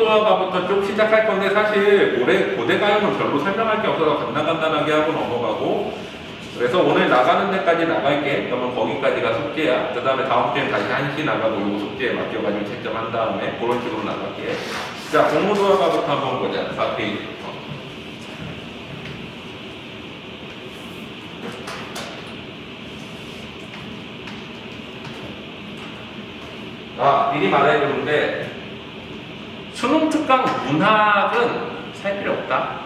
공무도화가부터 쭉 시작할 건데 사실 고대 가요는 별로 설명할 게 없어서 간단간단하게 하고 넘어가고, 그래서 오늘 나가는 데까지 나갈게. 그러면 거기까지가 숙제야. 그 다음에 다음 주엔 다시 1시 나가고 요거 숙제에 맡겨가지고 채점한 다음에 그런 식으로 나갈게. 자, 공무도화가부터 한번 보자. 4페이지부터. 미리 말해주는데 수능 특강 문학은 살 필요 없다.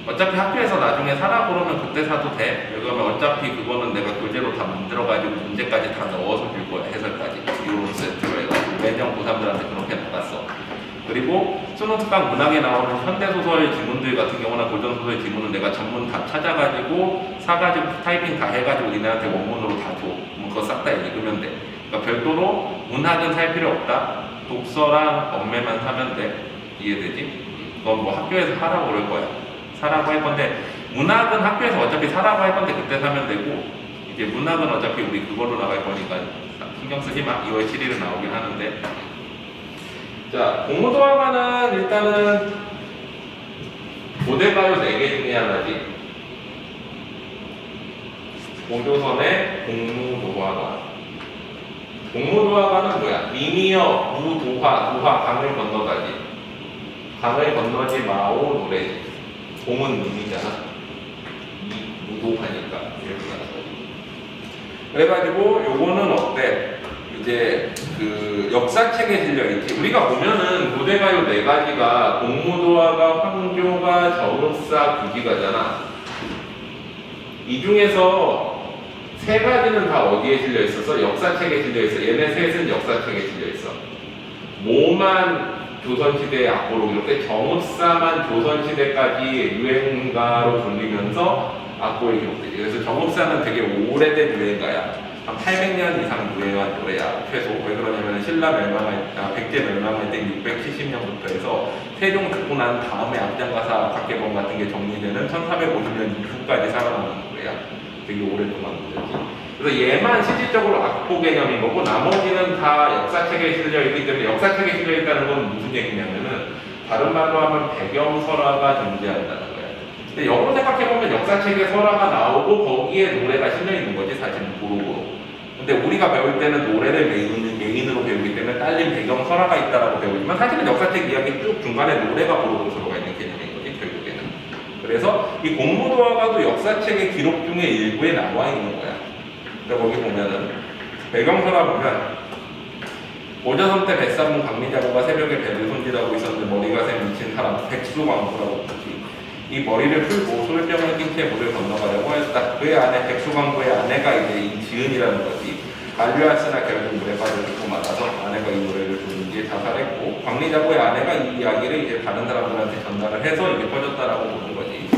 어차피 학교에서 나중에 사라 그러면 그때 사도 돼. 왜냐면 어차피 그거는 내가 교재로 다 만들어가지고 문제까지 다 넣어서 줄 거야. 해설까지 이런 세트로 해가지고 매년 고3들한테 그렇게 나갔어. 그리고 수능 특강 문학에 나오는 현대소설 지문들 같은 경우나 고전소설 지문은 내가 전문 다 찾아가지고 사가지고 타이핑 다 해가지고 니네한테 원문으로 다 줘. 그거 싹 다 읽으면 돼. 그러니까 별도로 문학은 살 필요 없다. 독서랑 언매만 사면 돼. 이해되지? 그건 뭐 학교에서 하라고 그럴 거야. 사라고 할 건데, 문학은 학교에서 어차피 사라고 할 건데 그때 사면 되고, 이제 문학은 어차피 우리 그걸로 나갈 거니까 신경 쓰지 마. 2월 7일에 나오긴 하는데. 자, 공무도화가는 일단은 고대가요 4개 중에 하나지. 고조선의 공무도화가. 공무도화가는 뭐야? 미미어, 무도화, 강을 건너가지. 강을 건너지 마오 노래지. 공은 님이잖아. 무도하니까 이렇게 가는 거지. 그래가지고 요거는 어때? 이제 그 역사책에 실려있지. 우리가 보면은 고대가요 4가지가 공무도화가, 황교가, 저급사, 구지가잖아. 이 중에서 3가지는 다 어디에 실려있어서? 역사책에 실려있어. 얘네 셋은 역사책에 실려있어. 모만 조선시대의 악보로 기록돼, 정읍사만 조선시대까지 유행가로 불리면서 악보에 기록되지. 그래서 정읍사는 되게 오래된 유행가야. 한 800년 이상 유행한 노래야, 최소. 왜 그러냐면 신라 백제 멸망할 때 670년부터 해서 세종 죽고 난 다음에 앞장가사 각계본 같은 게 정리되는 1450년 이후까지 살아남은 노래야. 되게 오랫동안 노래지. 그래서 얘만 실질적으로 악보 개념인 거고, 나머지는 다 역사책에 실려있기 때문에, 역사책에 실려있다는 건 무슨 얘기냐면은 다른 말로 하면 배경설화가 존재한다는 거야. 근데 역으로 생각해보면 역사책에 설화가 나오고 거기에 노래가 실려있는 거지, 사실 고루고루. 근데 우리가 배울 때는 노래를 메인으로 배우기 때문에 딸린 배경설화가 있다라고 배우지만, 사실은 역사책 이야기 쭉 중간에 노래가 고루고루 들어가 있는 개념인 거지, 결국에는. 그래서 이 공무도화가도 역사책의 기록 중에 일부에 나와 있는 거야. 거기 보면은 배경설화 보면 오조선 때 뱃사문 강리자고가 새벽에 배를 손질하고 있었는데 머리가 새 미친 사람 백수광부라고 부르지. 이 머리를 풀고 솔병을 낀 채 물을 건너가려고 했다. 그의 아내 백수광부의 아내가 이제 이 지은이라는 거지. 만류하으나 결국 물에 빠져 죽고 말아서 아내가 이 노래를 부른 뒤에 자살했고, 광리자고의 아내가 이 이야기를 이제 다른 사람들한테 전달을 해서 이게 퍼졌다라고 보는 거지.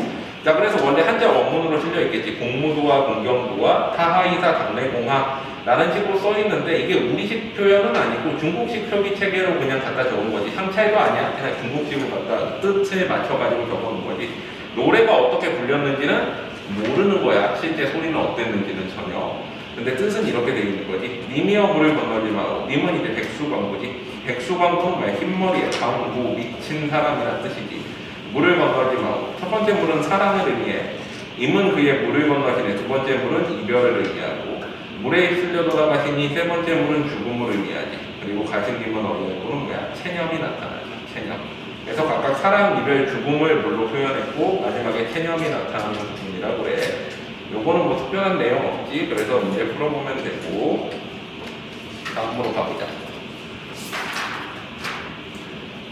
자, 그래서 원래 한자 원문으로 실려있겠지. 공무도화, 공경도화, 타하이사, 당내공하라는 식으로 써있는데, 이게 우리식 표현은 아니고 중국식 표기 체계로 그냥 갖다 적은 거지. 상차이도 아니야. 그냥 중국식으로 갖다 뜻에 맞춰가지고 적어놓은 거지. 노래가 어떻게 불렸는지는 모르는 거야. 실제 소리는 어땠는지는 전혀. 근데 뜻은 이렇게 되어 있는 거지. 님이여 물을 건너지 마오. 님은 이제 백수광부지. 백수광부는 왜 흰머리에 광부, 미친 사람이라는 뜻이지. 물을 건너지 마오. 첫 번째 물은 사랑을 의미해. 임은 그의 물을 건너시네. 두 번째 물은 이별을 의미하고, 물에 휩쓸려 돌아가시니 세 번째 물은 죽음을 의미하지. 그리고 가신 김은 어디에 물은 뭐야? 체념이 나타나죠. 체념. 그래서 각각 사랑, 이별, 죽음을 물로 표현했고, 마지막에 체념이 나타나는 부분이라고 그래. 요거는 뭐 특별한 내용 없지. 그래서 문제 풀어보면 되고, 다음으로 가보자.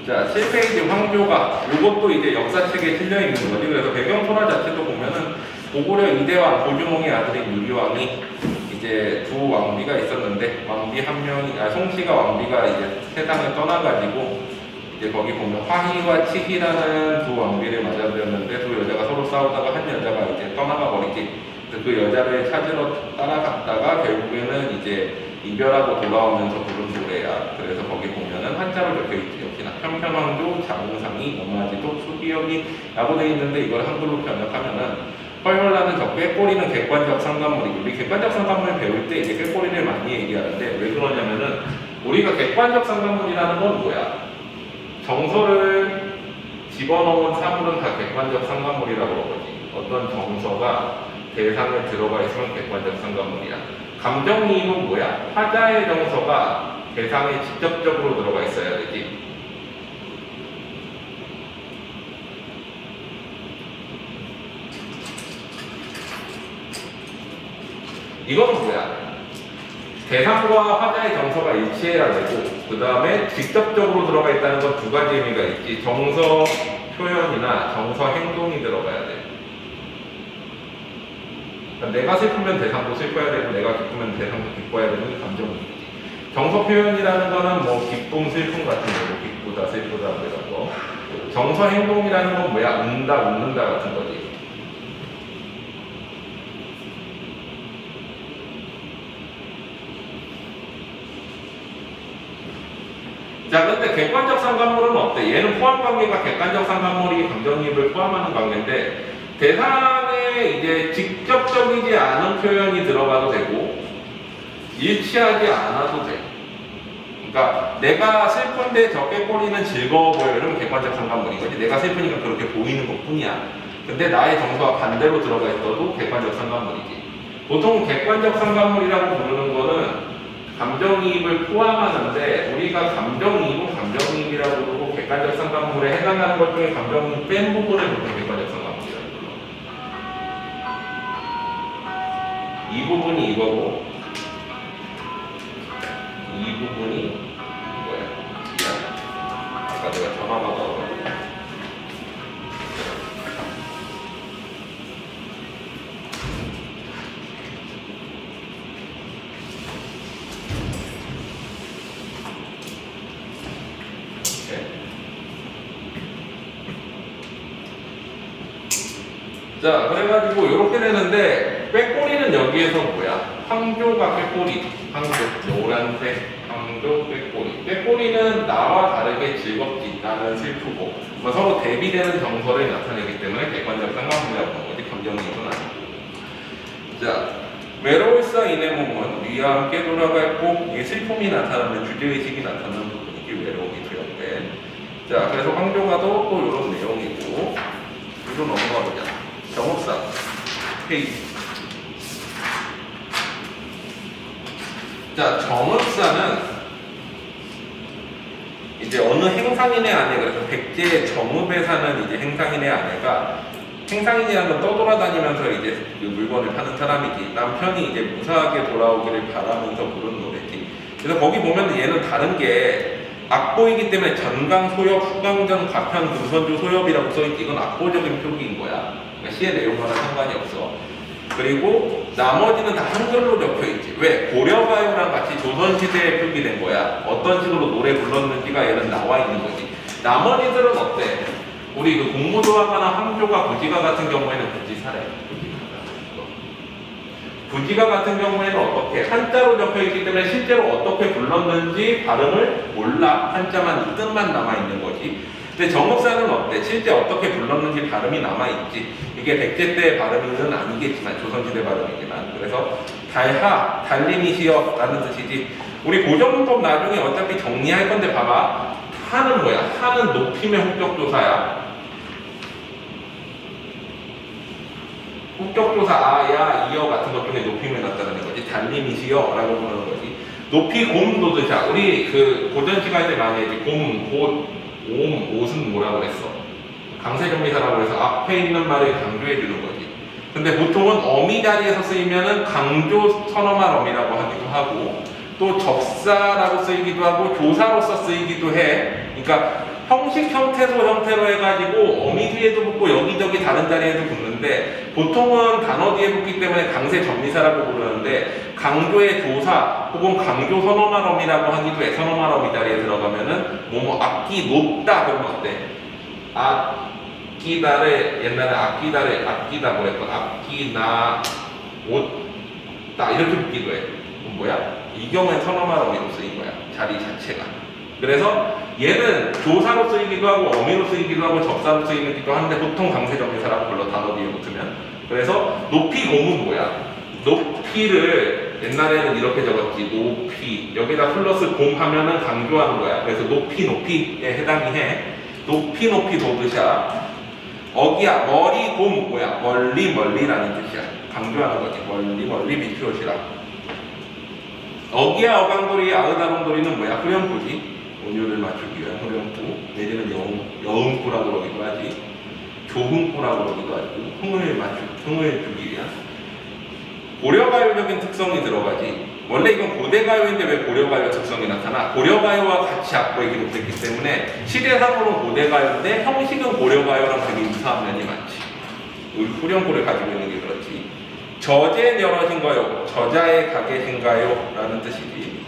자, 7페이지 황교가. 요것도 이제 역사책에 실려있는 거지. 그래서 배경설화 자체도 보면은 고구려 이대왕 고주몽의 아들인 유리왕이 이제 두 왕비가 있었는데, 왕비 한 명이, 송씨가 왕비가 이제 세상을 떠나가지고, 이제 거기 보면 화희와 치희라는 두 왕비를 맞아들였는데, 두 여자가 서로 싸우다가 한 여자가 이제 떠나가 버리지. 그래서 그 여자를 찾으러 따라갔다가 결국에는 이제 이별하고 돌아오면서 부른 노래야. 그래서 거기 보면은 한자로 적혀있지. 역시나 평평왕조, 자궁상이, 엄마지도, 수기역이 라고 되어 있는데, 이걸 한글로 번역하면은 헐헐라는 저 꾀꼬리는 객관적 상관물이고, 우리 객관적 상관물 배울 때 이제 꾀꼬리를 많이 얘기하는데, 왜 그러냐면은 우리가 객관적 상관물이라는 건 뭐야? 정서를 집어넣은 사물은 다 객관적 상관물이라고 그러거지. 어떤 정서가 대상에 들어가 있으면 객관적 상관물이야. 감정이입은 뭐야? 화자의 정서가 대상에 직접적으로 들어가 있어야 되지. 이거는 뭐야? 대상과 화자의 정서가 일치해야 되고, 그 다음에 직접적으로 들어가 있다는 건 두 가지 의미가 있지. 정서 표현이나 정서 행동이 들어가야 돼. 그러니까 내가 슬프면 대상도 슬퍼야 되고, 내가 기쁘면 대상도 기뻐야 되는 게 감정이지. 정서 표현이라는 거는 뭐 기쁨, 슬픔 같은 거고, 기쁘다, 슬프다 이런 거. 정서 행동이라는 건 뭐야? 운다, 웃는다 같은 거지. 자, 근데 객관적 상관물은 어때? 얘는 포함관계가 객관적 상관물이 감정이입을 포함하는 관계인데, 대상에 이제 직접적이지 않은 표현이 들어가도 되고 일치하지 않아도 돼. 그러니까 내가 슬픈데 저 꾀꼬리는 즐거워 보여. 이러면 객관적 상관물인 거지. 내가 슬프니까 그렇게 보이는 것 뿐이야. 근데 나의 정서가 반대로 들어가 있어도 객관적 상관물이지. 보통 객관적 상관물이라고 부르는 거는 감정이입을 포함하는데, 우리가 감정이입은 감정이입이라고 부르고 객관적 상관물에 해당하는 것 중에 감정이입 뺀 부분을 보통 객관적 상관물이라고 불러. 이 부분이 이거고, 이 부분이 이거야. 아까 내가 전화가 나와가지고. 자, 그래가지고 이렇게 되는데, 꾀꼬리는 여기에서 뭐야? 황조가 꾀꼬리. 황조, 노란색 황조 꾀꼬리. 꾀꼬리는 나와 다르게 즐겁지, 나는 슬프고, 뭐 서로 대비되는 정서를 나타내기 때문에 객관적 상관물이라고 하는 거지. 감정이입은 아니고. 자, 외로울사인의 몸은 위와 함께 돌아가고, 이게 슬픔이 나타나는, 주제의식이 나타나는 부분이 외로움이 투영돼. 자, 그래서 황조가도 또 이런 내용이고, 이로 넘어가 보자. 정옥사 페이지. 자, 정읍사는 이제 어느 행상인의 아내, 그래서 백제의 정읍에 사는 이제 행상인의 아내가, 행상인이라는 건 떠돌아다니면서 이제 그 물건을 파는 사람이지. 남편이 이제 무사하게 돌아오기를 바라면서 부르는 노래지. 그래서 거기 보면 얘는 다른 게 악보이기 때문에 전강 소엽, 후강전, 과편, 금선조 소엽이라고 써있지. 이건 악보적인 표기인 거야. 그러니까 시의 내용과는 상관이 없어. 그리고 나머지는 다 한글로 적혀있지. 왜? 고려가요랑 같이 조선시대에 표기된 거야. 어떤 식으로 노래 불렀는지가 얘는 나와 있는 거지. 나머지들은 어때? 우리 그 공무도화가나 황조가, 부지가 같은 경우에는 부지사래. 부지가 같은 경우에는 어떻게? 한자로 적혀있기 때문에 실제로 어떻게 불렀는지 발음을 몰라. 한자만, 뜻만 남아있는 거지. 근데 정읍사는 어때? 실제 어떻게 불렀는지 발음이 남아있지. 이게 백제 때의 발음은 아니겠지만, 조선시대 발음이지만. 그래서 달하, 달림이시여 라는 뜻이지. 우리 고정문법 나중에 어차피 정리할 건데 봐봐. 하는 뭐야? 하는 높임의 혹격조사야. 혹격조사 아야, 이어 같은 것 중에 높임을 나타내는 거지. 달림이시여 라고 부르는 거지. 높이 곰도 뜻이야. 우리 그 고전 시간 때 많이 했지. 곰, 곶, 옴, 옷은 뭐라고 그랬어? 강세정미사라고 해서 앞에 있는 말을 강조해 주는 거지. 근데 보통은 어미 자리에서 쓰이면은 강조 선어말 어미라고 하기도 하고, 또 접사라고 쓰이기도 하고, 조사로서 쓰이기도 해. 그러니까 형식 형태소 형태로 해가지고 어미 뒤에도 붙고 여기저기 다른 자리에도 붙는데, 보통은 단어 뒤에 붙기 때문에 강세정미사라고 부르는데, 강조의 조사 혹은 강조 선어말 어미라고 하기도 해. 선어말 어미 자리에 들어가면은 뭐뭐 악기 높다 그러면 어때? 악기다를 옛날에 악기다를 악기다고 했고, 악기나 옷다 이렇게 붙기도 해. 그럼 뭐야? 이 경우엔 선어말 어미로 쓰인 거야. 자리 자체가. 그래서 얘는 조사로 쓰이기도 하고 어미로 쓰이기도 하고 접사로 쓰이기도 하는데, 보통 강세정미사라고 불러, 단어 뒤에 붙으면. 그래서 높이 곰은 뭐야? 높이를 높이를 옛날에는 이렇게 적었지. 높이 여기다 플러스 곰 하면은 강조하는 거야. 그래서 높이 높이에 해당이 해. 높이 높이 도드샤. 어기야 머리 곰 뭐야? 멀리 멀리라는 뜻이야. 강조하는 거지. 멀리 멀리 비추어시라. 어기야 어강돌이 아으다롱돌이는 뭐야? 후렴구지. 온유를 맞추기 위한 후렴구 내지는 여음구라고 그러기도 하지. 조흥구라고 그러기도 하고 흥을 주기 위한 고려가요적인 특성이 들어가지. 원래 이건 고대가요인데 왜 고려가요 특성이 나타나? 고려가요와 같이 악보에 기록됐기 때문에 시대상으로는 고대가요인데 형식은 고려가요랑 되게 유사한 면이 많지. 후렴구를 가지고 있는 게 그렇지. 저제 여럿인가요? 저자의 가게신가요? 라는 뜻이지.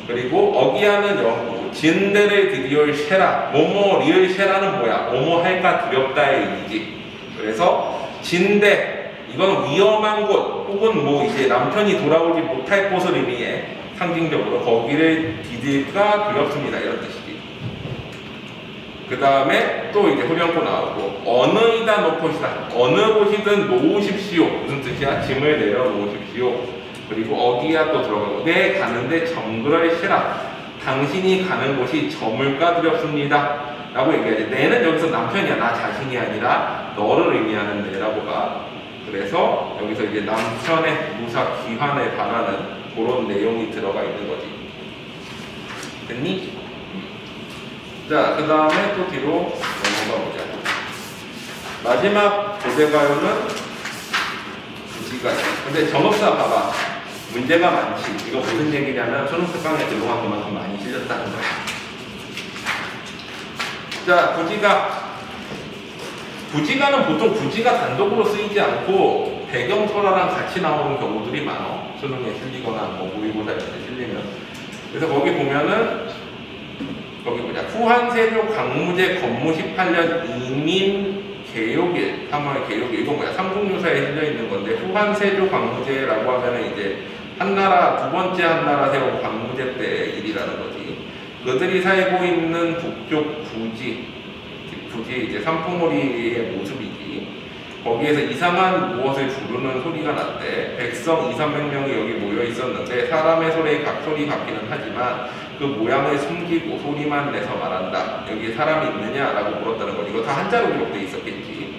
그리고 어기야는 영구, 진대를 드리올 쉐라, 뭐뭐 리을 쉐라는 뭐야? 뭐뭐 할까 두렵다의 의미지. 그래서 진대, 이건 위험한 곳 혹은 뭐 이제 남편이 돌아오지 못할 곳을 의미해. 상징적으로 거기를 디딜까 두렵습니다 이런 뜻이지. 그 다음에 또 이제 후렴구 나오고 어느이다 놓고시다. 어느 곳이든 놓으십시오. 무슨 뜻이야? 짐을 내려놓으십시오. 그리고 어기야 또 들어가고 내 가는데 정글을 쉬라. 당신이 가는 곳이 저물까 두렵습니다 라고 얘기하지. 내는 여기서 남편이야. 나 자신이 아니라 너를 의미하는 내라고 봐. 그래서 여기서 이제 남편의 무사 귀환을 바라는 그런 내용이 들어가 있는 거지. 됐니? 자, 그 다음에 또 뒤로 넘어가 보자. 마지막 고대가요는 부지가요. 근데 정업사 봐봐. 문제가 많지. 이거 무슨 얘기냐면 초록색 강에 들어간 그만큼 많이 실렸다는 거야. 자, 부지가는 보통 부지가 단독으로 쓰이지 않고 배경설화랑 같이 나오는 경우들이 많아. 수능에 실리거나 뭐 모의고사 이런 데 실리면. 그래서 거기 보면은 거기 보자. 후한세조 강무제 건무 18년 이민 개요일 3월 개요일 이건 뭐야? 삼국유사에 실려 있는 건데 후한세조 강무제라고 하면은 이제 한나라 두 번째 한나라 세운 강무제 때 일이라는 거지. 그들이 살고 있는 북쪽 부지 이제 산풍오리의 모습이지. 거기에서 이상한 무엇을 부르는 소리가 났대. 백성 2,300명이 여기 모여 있었는데 사람의 소리에 각소리 같기는 하지만 그 모양을 숨기고 소리만 내서 말한다. 여기 사람이 있느냐라고 물었다는 거. 이거 다 한자로 기록돼 있었겠지.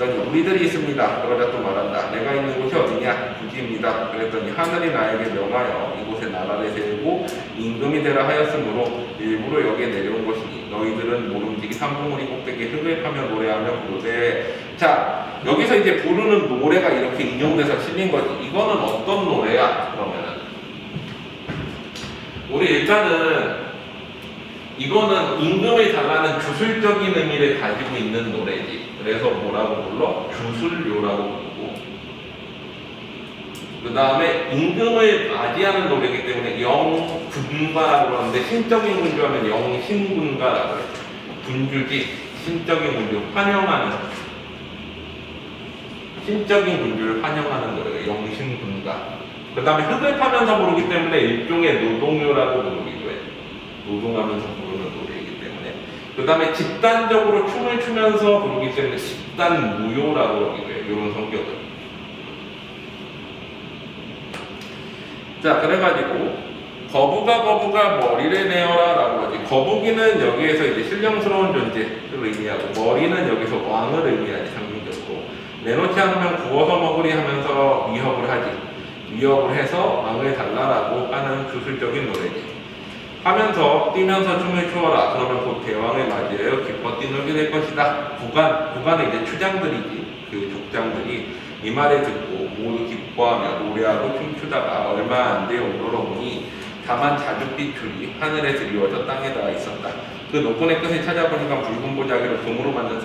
그랬더니 우리들이 있습니다. 그러자 또 말한다. 내가 있는 곳이 어디냐? 부지입니다. 그랬더니 하늘이 나에게 명하여 이곳에 나라를 세우고 임금이 되라 하였으므로 일부러 여기에 내려온 것이니 너희들은 모름지기 산봉우리 꼭대기에 흙을 파며 노래하며 부르되. 자, 여기서 이제 부르는 노래가 이렇게 인용돼서 실린 거지. 이거는 어떤 노래야? 그러면은 우리 일단은 이거는 임금을 달라는 주술적인 의미를 가지고 있는 노래지. 그래서 뭐라고 불러? 주술료라고 부르고, 그 다음에 임금을 맞이하는 노래이기 때문에 영군가라고 그러는데 신적인 군주하면 영신군가라고 해요. 군주지, 신적인 군주, 환영하는 신적인 군주를 환영하는 노래가 영신군가. 그 다음에 흙을 파면서 부르기 때문에 일종의 노동요라고 부르기도 해. 노동하면서 부르는 노래이기 때문에. 그 다음에 집단적으로 춤을 추면서 부르기 때문에 집단무요라고 부르기도 해. 이런 성격을. 자, 그래가지고 거부가 머리를 내어라 라고 하지. 거북이는 여기에서 이제 신령스러운 존재를 의미하고 머리는 여기서 왕을 의미하지. 상징적으로 내놓지 않으면 구워서 먹으리 하면서 위협을 하지. 위협을 해서 왕을 달라라고 하는 주술적인 노래지. 하면서 뛰면서 춤을 추어라. 그러면 곧 대왕을 맞이하여 기뻐 뛰놀게 될 것이다. 부관은 이제 추장들이지. 그 족장들이 이 말을 듣고 모두 기뻐하며 노래하고 춤추다가 얼마 안 되어 오르러보니 다만 자줏빛 줄이 하늘에 드리워져 땅에 닿아 있었다. 그 노끈의 끝을 찾아보니까 붉은 보자기로 금으로 만든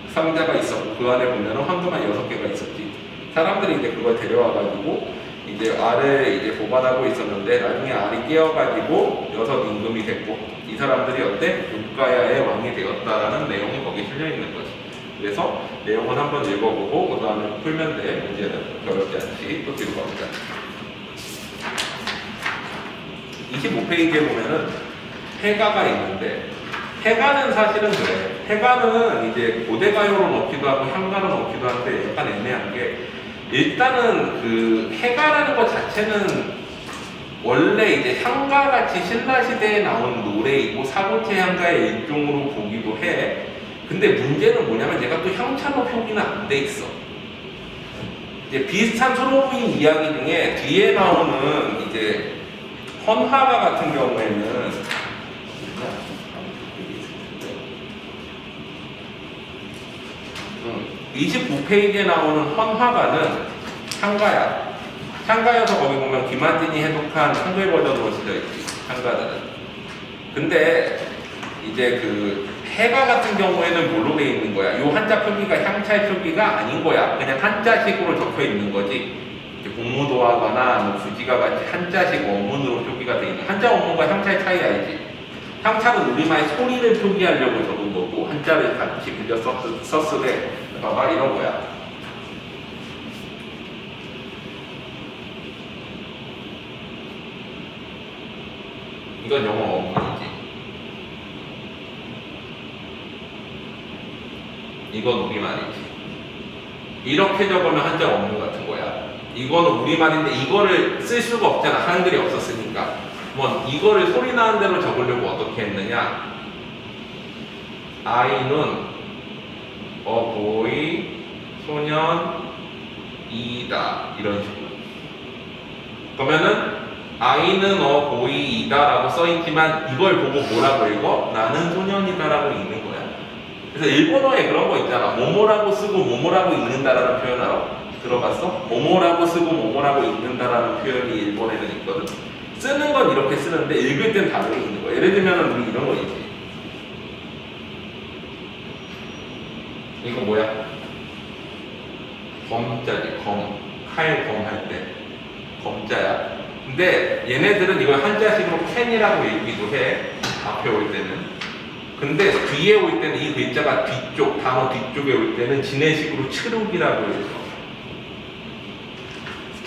상자가 있었고 그 안에 보면 황금알 6개가 있었지. 사람들이 이제 그걸 데려와가지고 이제 알을 이제 보관하고 있었는데 나중에 알이 깨어가지고 6 임금이 됐고 이 사람들이 어때? 육가야의 왕이 되었다라는 내용이 거기 실려 있는 거지. 그래서 내용은 한번 읽어보고 그 다음에 풀면 돼. 문제는 어렵지 않지. 또 뒤로 가보자. 25페이지에 보면은 해가가 있는데 해가는 사실은 그래. 해가는 이제 고대가요로 넣기도 하고 향가로 넣기도 하는데 약간 애매한 게 일단은 그 해가라는 것 자체는 원래 이제 향가같이 신라시대에 나온 노래이고 사고체 향가의 일종으로 보기도 해. 근데 문제는 뭐냐면 얘가 또 향차로 표기는 안 돼 있어. 이제 비슷한 소로부인 이야기 중에 뒤에 나오는 이제 헌화가 같은 경우에는 29페이지에 나오는 헌화가는 향가야. 향가여서 거기 보면 김한진이 해독한 한글 버전으로 쓰여 있지. 향가들은. 근데 이제 그 해가 같은 경우에는 뭘로 돼 있는 거야? 요 한자 표기가 향차의 표기가 아닌 거야. 그냥 한자식으로 적혀 있는 거지. 공무도화가나 뭐 부지가 같이 한자식 원문으로 표기가 돼 있는. 한자 원문과 향차의 차이 알지? 향차는 우리말의 소리를 표기하려고 적은 거고 한자를 같이 빌려 썼으되 봐봐 이런 거야. 이건 영어 원문이지. 이건 우리말이지. 이렇게 적으면 한자 원문 같은 거야. 이거는 우리말인데 이거를 쓸 수가 없잖아. 한글이 없었으니까. 뭐 이거를 소리 나는 대로 적으려고 어떻게 했느냐? 아이는 보이 소년 이다 이런 식으로. 그러면은 아이는 보이 이다라고 써있지만 이걸 보고 뭐라고 읽어? 나는 소년이다라고 읽는 거야. 그래서 일본어에 그런 거 있잖아. 모모라고 쓰고 모모라고 읽는다라는 표현 알아? 들어봤어? 모모라고 쓰고 모모라고 읽는다라는 표현이 일본에는 있거든. 쓰는 건 이렇게 쓰는데 읽을 땐 다르게 읽는 거야. 예를 들면 우리 이런 거 있지. 이거 뭐야? 검자지. 칼 검 할 때 검자야. 근데 얘네들은 이걸 한자식으로 캔이라고 읽기도 해. 앞에 올 때는. 근데 뒤에 올 때는 이 글자가 뒤쪽, 단어 뒤쪽에 올 때는 진해식으로 추륵이라고 해서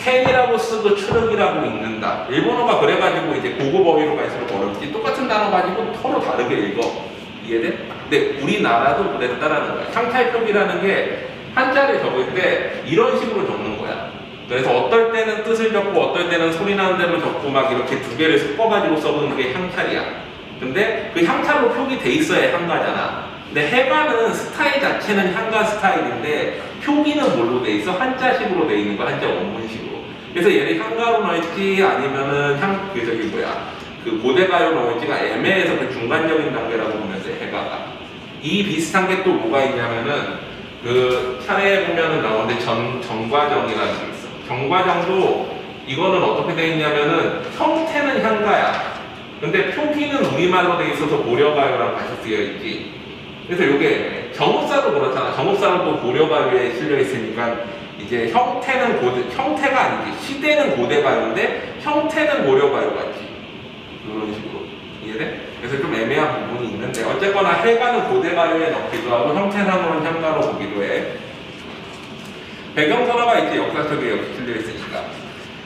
캔이라고 쓰고 추륵이라고 읽는다. 일본어가 그래가지고 이제 고급 어휘로 갈수록 어렵지. 똑같은 단어 가지고 서로 다르게 읽어. 이해돼? 근데 우리나라도 그랬다라는 거야. 향탈표기라는 게 한자를 적을 때 이런 식으로 적는 거야. 그래서 어떨 때는 뜻을 적고 어떨 때는 소리 나는 대로 적고 막 이렇게 두 개를 섞어가지고 써보는 게 향찰이야. 근데 그 향찰로 표기돼 있어야 향가잖아. 근데 해가는 스타일 자체는 향가 스타일인데 표기는 뭘로 돼 있어? 한자식으로 돼 있는 거, 한자 원문식으로. 그래서 얘를 향가로 넣을지 아니면은 그 고대가로 넣을지가 애매해서 그 중간적인 단계라고 보면 돼, 해가가. 이 비슷한 게 또 뭐가 있냐면은 그 차례에 보면은 나오는데 정과정이라는 게 있어. 정과정도 이거는 어떻게 돼 있냐면은 형태는 향가야. 근데 표기는 우리말로 돼 있어서 고려가요라고 같이 쓰여 있지. 그래서 이게 정읍사도 그렇잖아. 정읍사도 고려가요에 실려 있으니까 이제 형태가 아니지. 시대는 고대가요인데 형태는 고려가요 같지. 이런 식으로. 이해돼? 그래서 좀 애매한 부분이 있는데 어쨌거나 해가는 고대가요에 넣기도 하고 형태상으로는 향가로 보기도 해. 배경설화가 이제 역사책에 여기 실려 있으니까.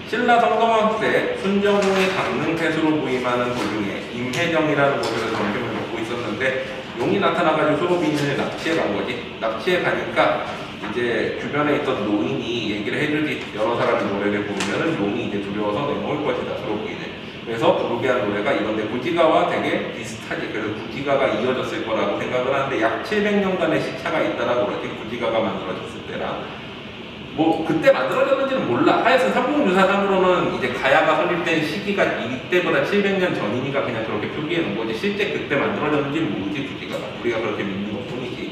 신라 성동왕 때 순정용이 강릉태수로 부임하는 도중에 임혜정이라는 곳에서 점심을 먹고 있었는데 용이 나타나가지고 수로빈을 납치해 간 거지. 납치해 가니까 이제 주변에 있던 노인이 얘기를 해주지. 여러 사람이 노래를 부르면은 용이 이제 두려워서 내놓을 것이다, 수로빈을. 그래서 부르게 한 노래가 이건데 구지가와 되게 비슷하지. 그래서 구지가가 이어졌을 거라고 생각을 하는데 약 700년간의 시차가 있다라고 그러지. 구지가가 만들어졌을 때랑. 뭐 그때 만들어졌는지는 몰라. 하여튼 삼국유사상으로는 이제 가야가 설립된 시기가 이때보다 700년 전이니까 그냥 그렇게 표기해 놓은 거지. 실제 그때 만들어졌는지는 모르지. 구지가가. 우리가 그렇게 믿는 것 뿐이지.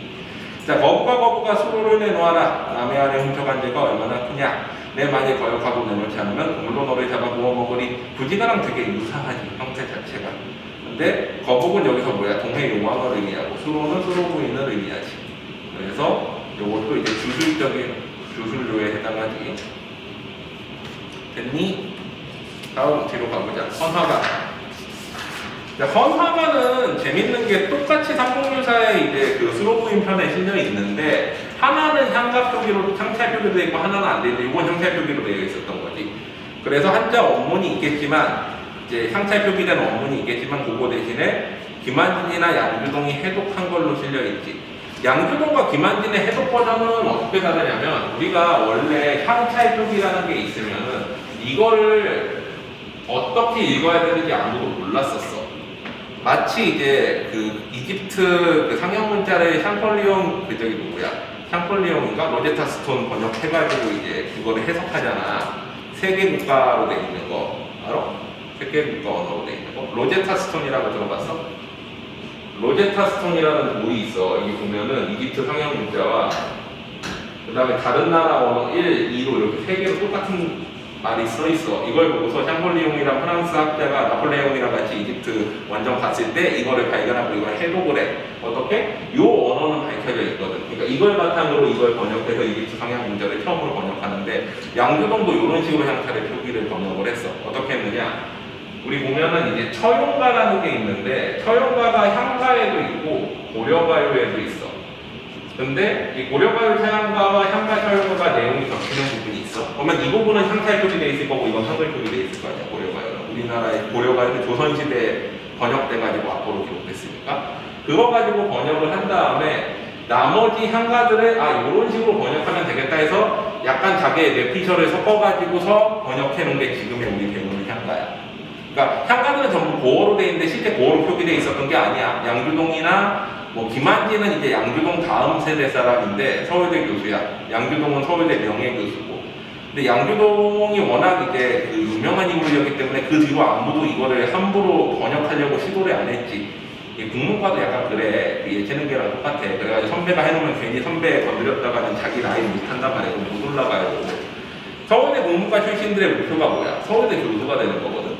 자, 거부가 수로를 내놓아라. 남의 안에 훔쳐간 죄가 얼마나 크냐. 내 만일 거역하고 내놓지 않으면 물로 너를 잡아 구워 먹으리. 구지가랑 되게 유사하지. 형태 자체가. 근데 거북은 여기서 뭐야? 동해 용왕을 의미하고 수로는 수로 부인을 의미하지. 그래서 요것도 이제 주술료에 해당하지. 됐니? 다음 뒤로 가보자. 헌화가. 헌화가는 재밌는 게 똑같이 삼국유사에 이제 그 수로부인 편에 실려 있는데 하나는 향가 표기로 향찰 표기로 되어 있고 하나는 안 되어 있는데 이건 향찰 표기로 되어 있었던 거지. 그래서 한자 원문이 있겠지만 이제 향찰 표기된 원문이 있겠지만 그거 대신에 김한진이나 양주동이 해독한 걸로 실려 있지. 양주동과 김한진의 해석 버전은 어떻게 다르냐면 우리가 원래 향찰쪽이라는 게 있으면은 이거를 어떻게 읽어야 되는지 아무도 몰랐었어. 마치 이제 그 이집트 그 상형 문자를 샹펄리옹 그 저기 누구야? 샹펄리옹인가 로제타 스톤 번역해가지고 이제 그거를 해석하잖아. 세계 국가로 돼 있는 거 알아? 세계 국가 언어로 돼 있는 거. 로제타 스톤이라고 들어봤어? 로제타 스톤이라는 돌이 있어. 여기 보면은 이집트 상형 문자와 그 다음에 다른 나라 언어 1, 2로 이렇게 세 개로 똑같은 말이 써 있어. 이걸 보고서 샹볼리옹이랑 프랑스 학자가 나폴레옹이랑 같이 이집트 원정 갔을 때 이거를 발견하고 이걸 해독을 해. 어떻게? 요 언어는 밝혀져 있거든. 그러니까 이걸 바탕으로 이걸 번역해서 이집트 상형 문자를 처음으로 번역하는데 양주동도 이런 식으로 향찰의 표기를 번역을 했어. 어떻게 했느냐? 우리 보면은 이제 처용가라는 게 있는데 처용가가 향가에도 있고 고려가요에도 있어. 근데 이 고려가요 차양가와 향가 처용가가 내용이 겹치는 부분이 있어. 그러면 이 부분은 향찰 표기돼 있을 거고 이건 한글 표기돼 있을 거 아니야. 고려가요는 우리나라의 고려가요는 조선시대에 번역돼가지고 앞으로 기록됐으니까 그거 가지고 번역을 한 다음에 나머지 향가들을 이런 식으로 번역하면 되겠다 해서 약간 자기의 뇌피셜을 섞어가지고서 번역해 놓은 게 지금의 우리 배우는 향가야. 그러니까 향가들은 전부 고어로 돼 있는데 실제 고어로 표기돼 있었던 게 아니야. 양주동이나 뭐 김한진은 이제 양주동 다음 세대 사람인데 서울대 교수야. 양주동은 서울대 명예교수고. 근데 양주동이 워낙 이제 그 유명한 인물이었기 때문에 그 뒤로 아무도 이거를 함부로 번역하려고 시도를 안 했지. 이 국문과도 약간 그래. 그 예체능계랑 똑같아. 그래가지고 선배가 해놓으면 괜히 선배 건드렸다가는 자기 라인 못한단 말이야. 그럼 못 올라가요. 서울대 국문과 출신들의 목표가 뭐야? 서울대 교수가 되는 거거든.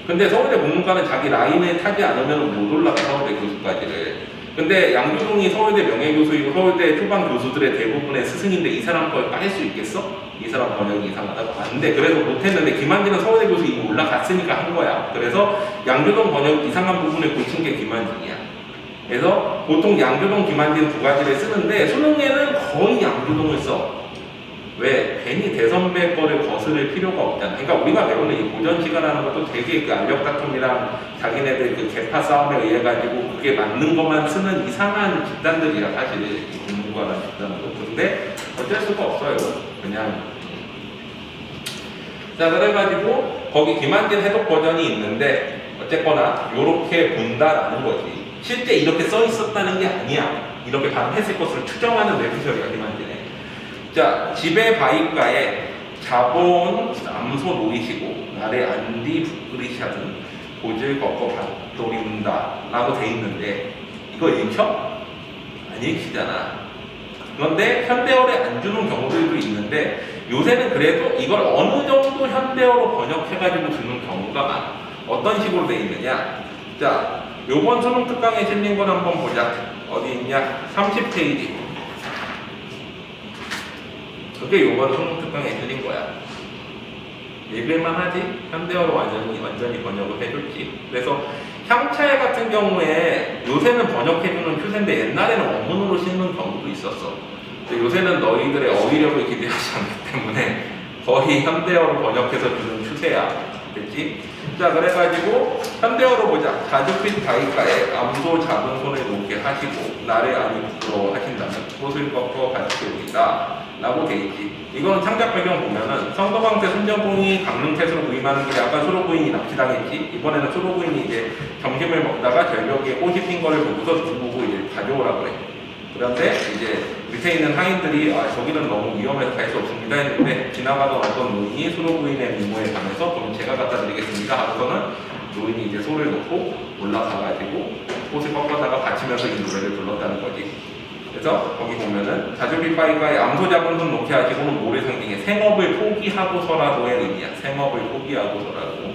근데 서울대 국문과는 자기 라인에 타지 않으면 못 올라가. 서울대 교수까지를. 근데 양주동이 서울대 명예교수이고 서울대 초반 교수들의 대부분의 스승인데 이 사람 걸 빠질 수 있겠어? 이 사람 번역이 이상하다고. 안 돼. 그래서 못했는데 김한진은 서울대 교수 이미 올라갔으니까 한 거야. 그래서 양주동 번역 이상한 부분을 고친 게 김한진이야. 그래서 보통 양주동, 김한진 두 가지를 쓰는데 수능에는 거의 양주동을 써. 왜? 괜히 대선배 거를 거스를 필요가 없잖아. 그러니까 우리가 배우는 이 고전 시간하는 것도 되게 그 알력 다툼이랑 자기네들 그 계파 싸움에 의해 가지고 그게 맞는 것만 쓰는 이상한 집단들이야 사실 이 국문과라는 집단도. 근데 어쩔 수가 없어요. 그냥. 자 그래가지고 거기 김한진 해독 버전이 있는데 어쨌거나 요렇게 본다라는 거지. 실제 이렇게 써 있었다는 게 아니야. 이렇게 발음했을 것으로 추정하는 뇌피셜이야 김한진에. 자, 집의 바위가에 자본 암소 놓이시고 나래 안디 북그리샤든 고질 걷고 밭돌이 운다 라고 돼 있는데 이거 읽혀? 안 읽히잖아. 그런데 현대어를 안 주는 경우들도 있는데 요새는 그래도 이걸 어느 정도 현대어로 번역해가지고 주는 경우가 많아. 어떤 식으로 돼 있느냐? 자, 요번 수능 특강에 실린 건 한번 보자. 어디 있냐? 30페이지. 그게 요번 수능 특강에 실린 거야. 읽을만 하지? 현대어로 완전히 번역을 해줬지. 그래서 향찰 같은 경우에 요새는 번역해주는 추세인데 옛날에는 원문으로 싣는 경우도 있었어. 근데 요새는 너희들의 어휘력을 기대하지 않기 때문에 거의 현대어로 번역해서 주는 추세야. 됐지? 자, 그래가지고 현대어로 보자. 자주빛 바위가에 암소 작은 손을 놓게 하시고 나를 아니 부끄러워 하신다면 꽃을 꺾어 같이 오리다 라고 돼 있지. 이거는 창작 배경 보면은 성도광태 손전공이 강릉태수로 부임하는 길에 아까 수로 부인이 납치당했지. 이번에는 수로 부인이 이제 점심을 먹다가 절벽에 꽃이 핀 거를 보고서 누구고 이제 가져오라 그래. 그런데 이제 밑에 있는 하인들이 저기는 너무 위험해서 갈 수 없습니다 했는데 지나가던 어떤 노인이 수로 부인의 미모에 반해서 그럼 제가 갖다 드리겠습니다 하고서는 노인이 이제 소를 놓고 올라가가지고 꽃을 꺾어다가 받치면서 이 노래를 불렀다는 거지. 그래서 거기 보면은 자주빛 바위가에 암소 잡은 손 놓게 하시고는 모래상징에 생업을 포기하고서라도의 의미야. 생업을 포기하고서라도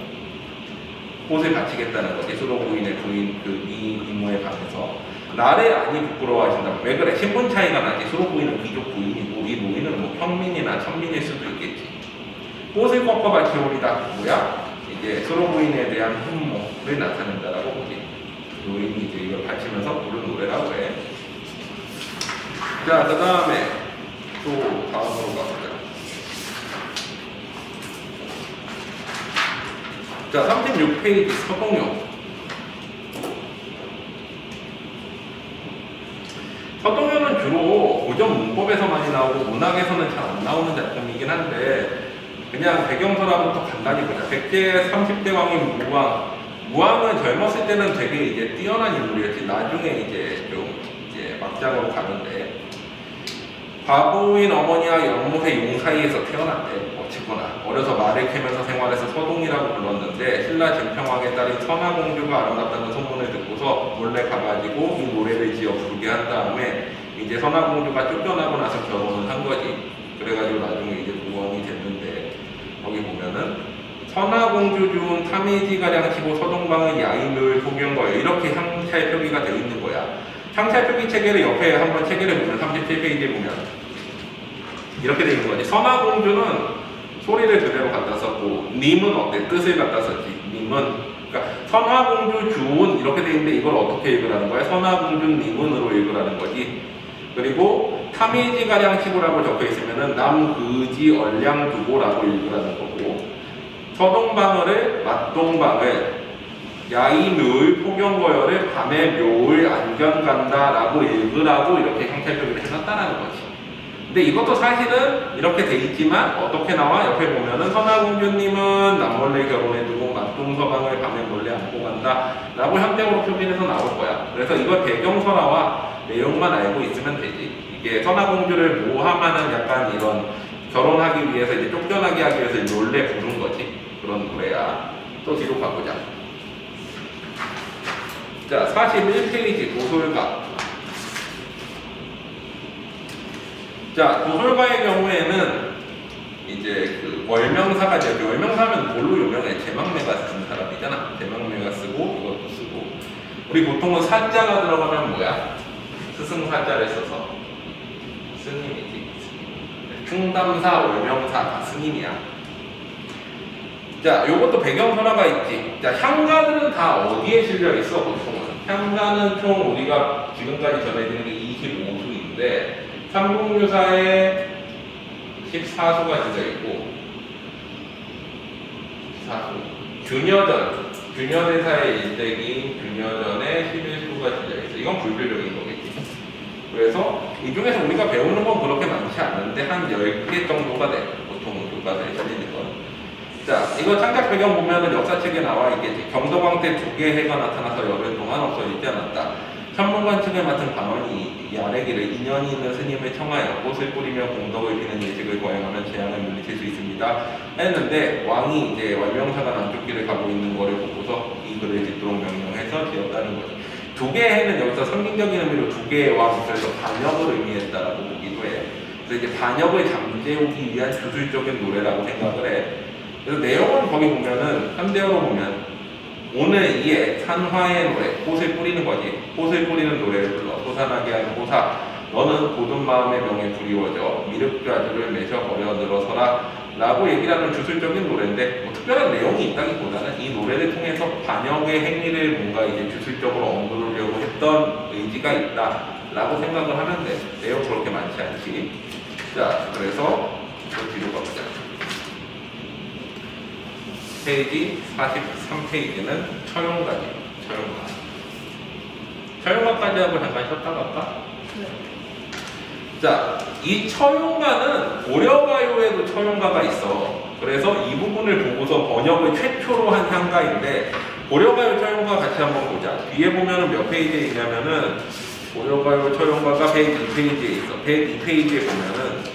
꽃을 바치겠다는 거지. 수로 부인의 부인 이 이모에 반해서 나를 아니 부끄러워하신다. 왜 그래? 신분 차이가 나지. 수로 부인은 귀족 부인이고 이 노인은 뭐 평민이나 천민일 수도 있겠지. 꽃을 꺾어 바치오리다. 뭐야? 이제 수로 부인에 대한 흠모를 나타낸다라고 보지. 노인이 이제 이걸 바치면서 부른 노래라고 해. 자, 그 다음에 또 다음으로 가보자. 자, 36페이지 서동요. 서동요는 주로 고전 문법에서 많이 나오고 문학에서는 잘 안 나오는 작품이긴 한데 그냥 배경설화부터 간단히 보자. 백제 30대 왕인 무왕. 무왕은 젊었을 때는 되게 이제 뛰어난 인물이었지. 나중에 이제 좀 이제 막장으로 가는데 과부인 어머니와 연못의 용 사이에서 태어났대. 어쨌거나 어려서 말을 캐면서 생활해서 서동이라고 불렀는데 신라 진평왕의 딸인 선화공주가 아름답다는 소문을 듣고서 몰래 가가지고 이 노래를 지어 부르게 한 다음에 이제 선화공주가 쫓겨나고 나서 결혼을 한 거지. 그래가지고 나중에 이제 무왕이 됐는데 거기 보면은 선화공주 중 탐의지가량 치고 서동방의 야인을 소개한 거예요. 이렇게 향찰 표기가 되어 있는 거야. 향찰 표기 체계를 옆에 한번 체계를 보면 37페이지에 보면 이렇게 되어 있는 거지. 선화공주는 소리를 그대로 갖다 썼고 님은 어때? 뜻을 갖다 썼지. 님은 그러니까 선화공주 주운 이렇게 되어 있는데 이걸 어떻게 읽으라는 거야? 선화공주 님은으로 읽으라는 거지. 그리고 탐의지가량 치고라고 적혀 있으면은 남그지 얼량두고라고 읽으라는 거고 서동방을 맞동방을 야이묘을 포경거열을 밤에 묘을 안견간다라고 읽으라고 이렇게 형태표기를 해놨다라는 거지. 근데 이것도 사실은 이렇게 돼 있지만 어떻게 나와? 옆에 보면은 선화공주님은 남몰래 결혼해두고 맞동서방을 밤에 몰래 안고 간다 라고 형태로 표기해서 나올 거야. 그래서 이걸 배경설화와 내용만 알고 있으면 되지. 이게 선화공주를 모함하는 약간 이런 결혼하기 위해서 이제 쫓겨나게 하기 위해서 몰래 부른 거지. 그런 노래야. 또 뒤로 가보자. 자, 41페이지 도솔가. 자, 도솔가의 경우에는 이제 그 월명사가 되죠. 월명사면 뭘로 유명해? 제망매가 쓴 사람이잖아. 제망매가 쓰고 이것도 쓰고. 우리 보통은 사자가 들어가면 뭐야? 스승사자를 써서 스님이지. 충담사, 월명사 다 스님이야. 자, 요것도 배경설화가 있지. 자, 향가들은 다 어디에 실려 있어, 보통은? 향가는 총 우리가 지금까지 전해드린 게 25수인데, 삼국유사에 14수가 실려 있고, 14수. 균여대사의 일대기인 균여전에 11수가 실려 있어. 이건 불교적인 거겠지. 그래서 이 중에서 우리가 배우는 건 그렇게 많지 않는데, 한 10개 정도가 돼. 보통 교과서에 실리는 건. 자, 이거 창작 배경 보면은 역사책에 나와 있겠지. 경덕왕 때 두 개의 해가 나타나서 열흘 동안 없어지지 않았다. 천문관 측을 맡은 관원이 이 아래기를 인연이 있는 스님을 청하여 꽃을 뿌리며 공덕을 비는 예식을 거행하면 재앙을 물리칠 수 있습니다. 했는데 왕이 이제 월명사가 남쪽 길을 가고 있는 거를 보고서 이 글을 짓도록 명령해서 지었다는 거지. 두 개의 해는 여기서 상징적인 의미로 두 개의 왕, 그래서 반역을 의미했다라고 보기도 해. 그래서 이제 반역을 잠재우기 위한 주술적인 노래라고 생각을 해. 그래서 내용은 거기 보면은 3대어로 보면 오늘 이에 산화의 노래, 꽃을 뿌리는 거지. 꽃을 뿌리는 노래를 불러 솟아나게 하는 호사. 너는 고든 마음의 명에 불이워져 미륵가주를 매셔 버려 늘어서라 라고 얘기하는 주술적인 노래인데 뭐 특별한 내용이 있다기보다는 이 노래를 통해서 반역의 행위를 뭔가 이제 주술적으로 엉그르려고 했던 의지가 있다 라고 생각을 하면 돼. 내용 그렇게 많지 않지. 자, 그래서 그 뒤로 가보자. 페이지 43페이지는 처용가지. 처용가까지 하고 잠깐 쉬었다 갈까? 네. 자, 이 처용가는 고려가요에도 처용가가 있어. 그래서 이 부분을 보고서 번역을 최초로 한 향가인데 고려가요 처용가 같이 한번 보자. 뒤에 보면은 몇 페이지에 있냐면은 고려가요 처용가가 102페이지에 있어. 102페이지에 보면은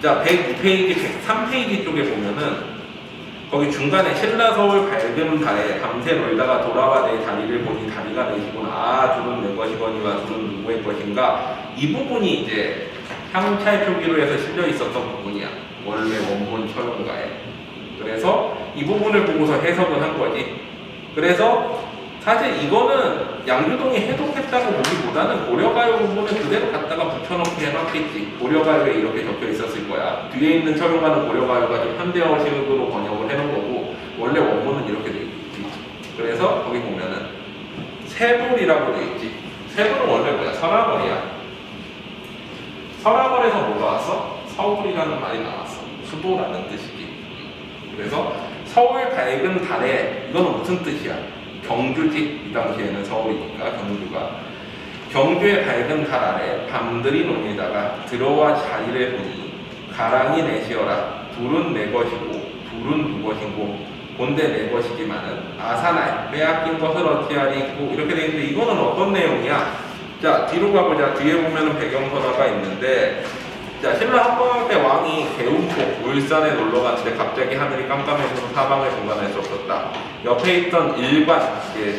자, 102페이지, 103페이지 쪽에 보면은 거기 중간에 신라서울 밝은 달에 밤새 놀다가 돌아와 내 다리를 보니 다리가 내시군. 아, 둘은 내 것이거니와 둘은 누구의 것인가. 이 부분이 이제 향찰 표기로 해서 실려 있었던 부분이야. 원래 원문 처용가에. 그래서 이 부분을 보고서 해석을 한 거지. 그래서 사실 이거는 양주동이 해독했다고 보기보다는 고려가요 부분을 그대로 갖다가 붙여넣기 해놨겠지. 고려가요에 이렇게 적혀 있었을 거야. 뒤에 있는 처용가는 고려가요가 좀 현대어식으로 번역을 해놓은 거고 원래 원문은 이렇게 돼 있지. 그래서 거기 보면은 세불이라고 돼 있지. 세불은 원래 뭐야? 설화벌이야. 설화벌에서 뭐가 왔어? 서울이라는 말이 나왔어. 수도라는 뜻이지. 그래서 서울 밝은 달에 이거는 무슨 뜻이야? 경주지, 이 당시에는 서울이니까 경주가. 경주의 밝은 달 아래 밤들이 논에다가 들어와 자리를 보니 가랑이 내시어라. 둘은 내 것이고 둘은 누 것이고 본대 내 것이지만은 아사날 빼앗긴 것을 어찌하리고, 이렇게 되어 있는데 이거는 어떤 내용이야? 자, 뒤로 가보자. 뒤에 보면은 배경서가가 있는데, 자, 신라 합방할 때 왕이 개운포 울산에 놀러 갔는데 갑자기 하늘이 깜깜해져서 사방을 공간할 수 없었다. 옆에 있던 일관,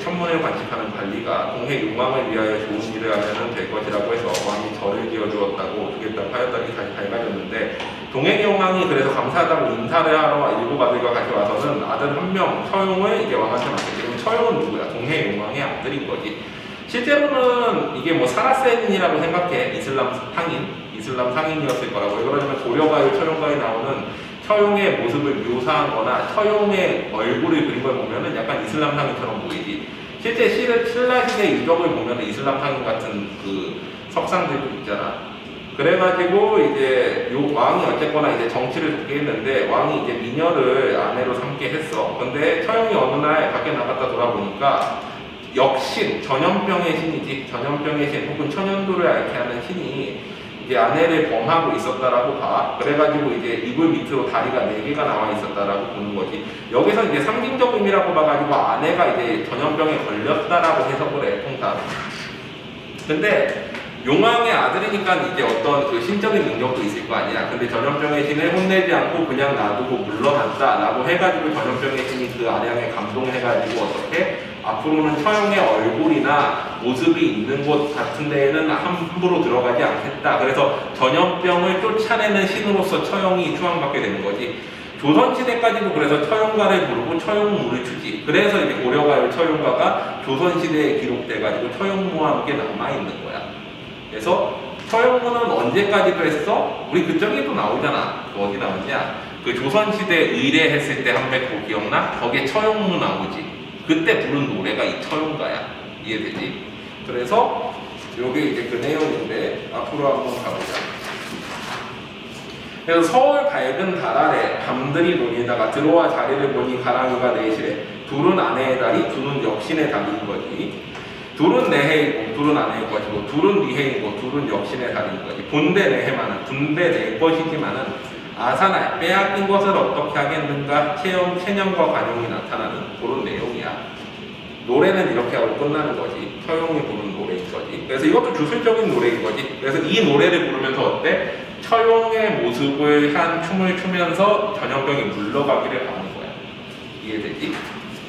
천문을 관측하는 관리가 동해 용왕을 위하여 좋은 일을 하면 될 것이라고 해서 왕이 절을 지어주었다고 두겠다고 하였더니 다시 밝아졌는데, 동해 용왕이 그래서 감사하다고 인사를 하러 일곱 아들과 같이 와서는 아들 한 명 처용을 이제 왕한테 맡겼지. 그럼 처용은 누구야? 동해 용왕의 아들인 거지. 실제로는 이게 뭐 사라센이라고 생각해. 이슬람 상인이었을 거라고. 왜 그러냐면 고려가요, 처용가에 나오는 처용의 모습을 묘사한 거나 처용의 얼굴을 그린 걸 보면은 약간 이슬람 상인처럼 보이지. 실제 신라 시대 유적을 보면은 이슬람 상인 같은 그 석상들도 있잖아. 그래가지고 이제 요 왕이 어쨌거나 이제 정치를 돕게 했는데, 왕이 이제 미녀를 아내로 삼게 했어. 근데 처용이 어느 날 밖에 나갔다 돌아보니까 역신, 전염병의 신이지. 전염병의 신 혹은 천연도를 앓게 하는 신이 이제 아내를 범하고 있었다라고 봐. 그래가지고 이제 이불 밑으로 다리가 4개가 나와 있었다라고 보는 거지. 여기서 이제 상징적 의미라고 봐가지고 아내가 이제 전염병에 걸렸다라고 해석을 해, 통상. 근데 용왕의 아들이니까 이제 어떤 그 신적인 능력도 있을 거 아니야. 근데 전염병의 신을 혼내지 않고 그냥 놔두고 물러났다라고 해가지고 전염병의 신이 그 아량에 감동해가지고 어떻게 앞으로는 처용의 얼굴이나 모습이 있는 곳 같은 데에는 함부로 들어가지 않겠다. 그래서 전염병을 쫓아내는 신으로서 처용이 추앙받게 되는 거지. 조선시대까지도 그래서 처용가를 부르고 처용무를 주지. 그래서 이제 고려가요 처용가가 조선시대에 기록돼가지고 처용무와 함께 남아있는 거야. 그래서 처용무는 언제까지도 했어? 우리 그쪽에도 나오잖아. 그 어디 나오냐? 그 조선시대 의례했을 때 한백호 기억나? 거기에 처용무 나오지. 그때 부른 노래가 이 처용가야. 이해되지? 그래서 요게 이제 그 내용인데 앞으로 한번 가보자. 그래서 서울 밝은 달 아래 밤들이 논에다가 들어와 자리를 보니 가랑이가 넷이래. 둘은 아내의 다리, 둘은 역신의 다리인 거지. 둘은 내해이고 둘은 아내의 것이고 둘은 니해이고 둘은 역신의 다리인 거지. 본대 내해만은 분대 내 것이지만은 아사날 빼앗긴 것을 어떻게 하겠는가 체념과 관용이 나타나는 그런 내용이야. 노래는 이렇게 하고 끝나는 거지. 처용이 부르는 노래인 거지. 그래서 이것도 주술적인 노래인 거지. 그래서 이 노래를 부르면서 어때? 처용의 모습을 한 춤을 추면서 전염병이 물러가기를 바라는 거야. 이해되지?